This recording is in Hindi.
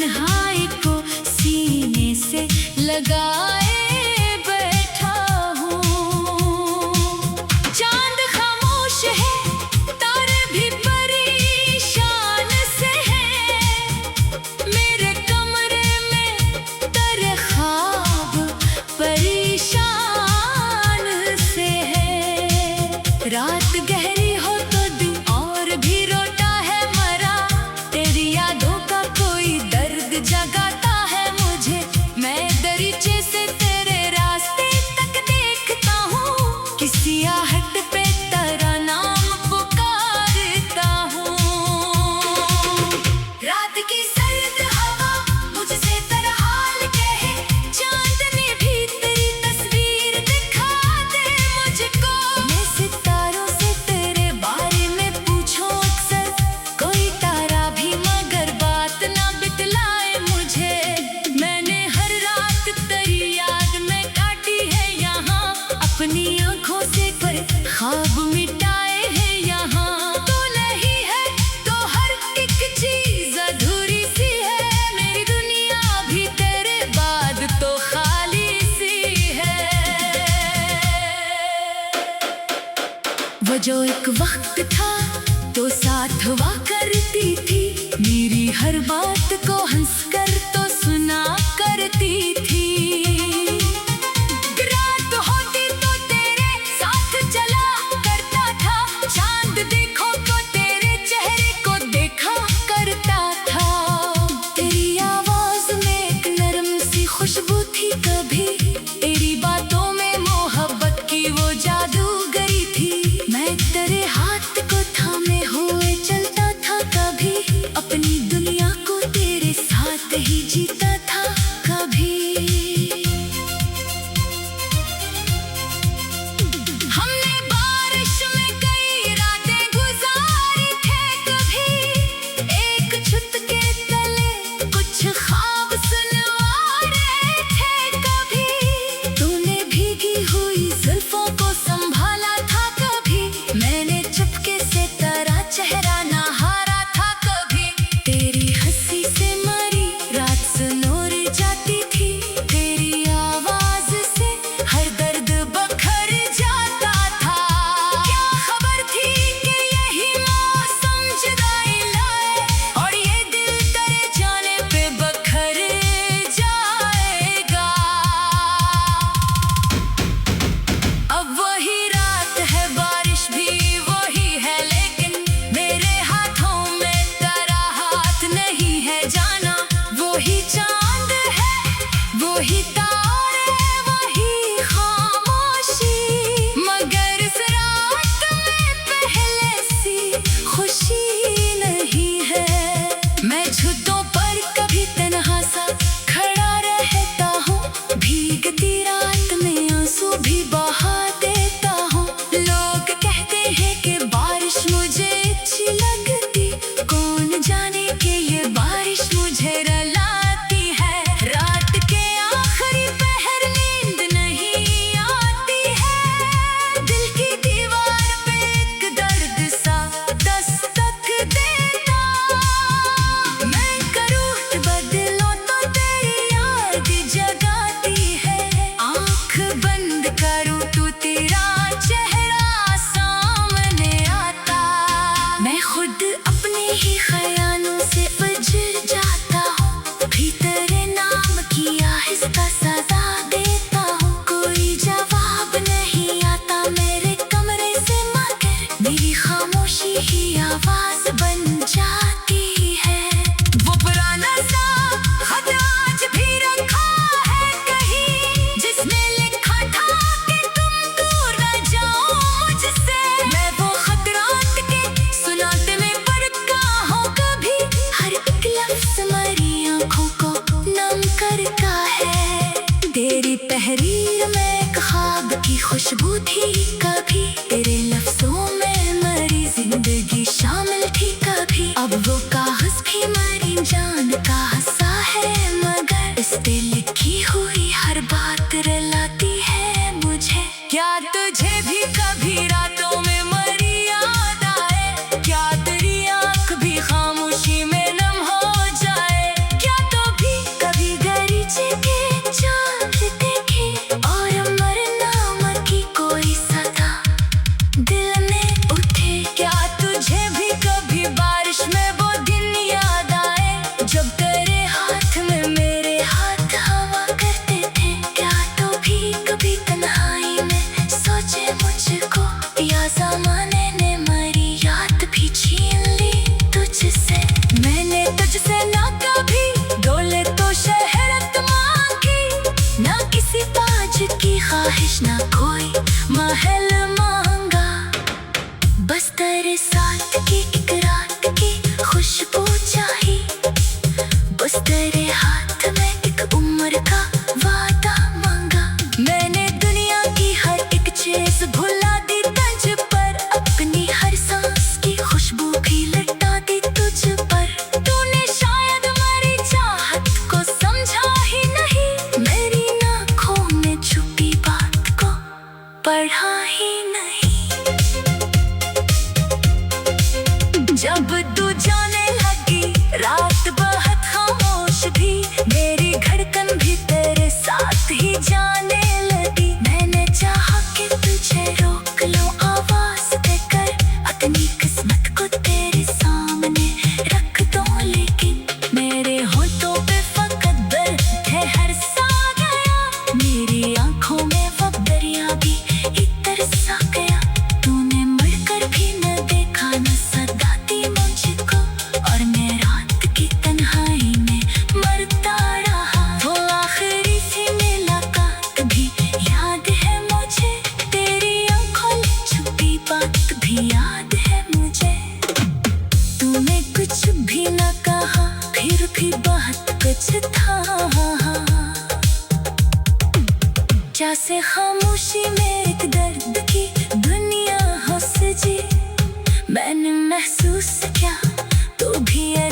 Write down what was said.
तन्हाई को सीने से लगाए बैठा हूँ। चांद खामोश है, तारे भी परेशान से हैं। मेरे कमरे में तेरे ख्वाब परेशान से है। रात गहरी हो तो दिन और भी रोता है मरा। तेरी यादों का कोई दर्द जगाता है मुझे। मैं दरीचे से तेरे रास्ते तक देखता हूँ। किसी आहट पे तेरा नाम पुकारता हूँ। रात की सर्द हवा मुझसे तेरा हाल कहे। चांदनी भी तेरी तस्वीर दिखा दे मुझको। मैं सितारों से तेरे बारे में पूछूं अक्सर। कोई तारा भी मगर बात ना बितलाए मुझे। मैंने हर रात तेरी याद में काटी है यहाँ। अपनी आंखों से पर ख्वाब मिटाए हैं यहाँ। तू नहीं है तो हर एक चीज अधूरी सी है। मेरी दुनिया भी तेरे बाद तो खाली सी है। वो जो एक वक्त था तो साथ हुआ करती थी। मेरी हर बात को हंसकर तो सुना करती थी। रात होती तो तेरे साथ चला करता था। चांद देखो तो तेरे चेहरे को देखा करता था। तेरी आवाज में एक नरम सी खुशबू थी कभी। तेरी बातों में मोहब्बत की वो जादूगरी थी। मैं तेरे हाथ को थामे हुए चलता था कभी। अपनी दुनिया को तेरे साथ ही जीता था कभी। हमने बारिश में कई रातें गुजारी थे कभी। एक छत के तले कुछ ख्वाब सुनवारे थे कभी। तूने भीगी हुई जुल्फों को संभाला था कभी। मैंने चुपके से तेरा चेहरा नहारा था कभी। तेरी हंसी से मरी रात सुना बस तेरे हाथ में एक उम्र का वादा मांगा। मैंने दुनिया की हर एक चीज भुला दी तंज पर, अपनी हर सांस की खुशबू भी लटा दी तुझ पर। तूने शायद मेरी चाहत को समझा ही नहीं, मेरी आँखों में छुपी बात को पढ़ा ही नहीं। जब तू जाने लगी रात बहुत खामोश थी, मेरी धड़कन भी तेरे साथ ही जाने लगी। मैंने चाहा कि तुझे रोक लूं आवाज देकर, अपनी किस्मत को तेरे सामने रख दूं, लेकिन मेरे होठों पे फकत दर्द ठहर सा गया। मेरी आंखों में वो दरिया भी इतर सा गया। तूने मुड़कर भी न देखा, न सताती मुझको, और मैं रात की तन्हाई में मरता रहा। वो आखिरी सी मुलाकात भी याद है मुझे, तेरी आंखों में छुपी बात भी याद है मुझे। तूने कुछ भी न कहा, फिर भी बहुत कुछ था। जैसे खामोशी में एक दर्द की दुनिया हो सजी, मैंने महसूस किया तू भी है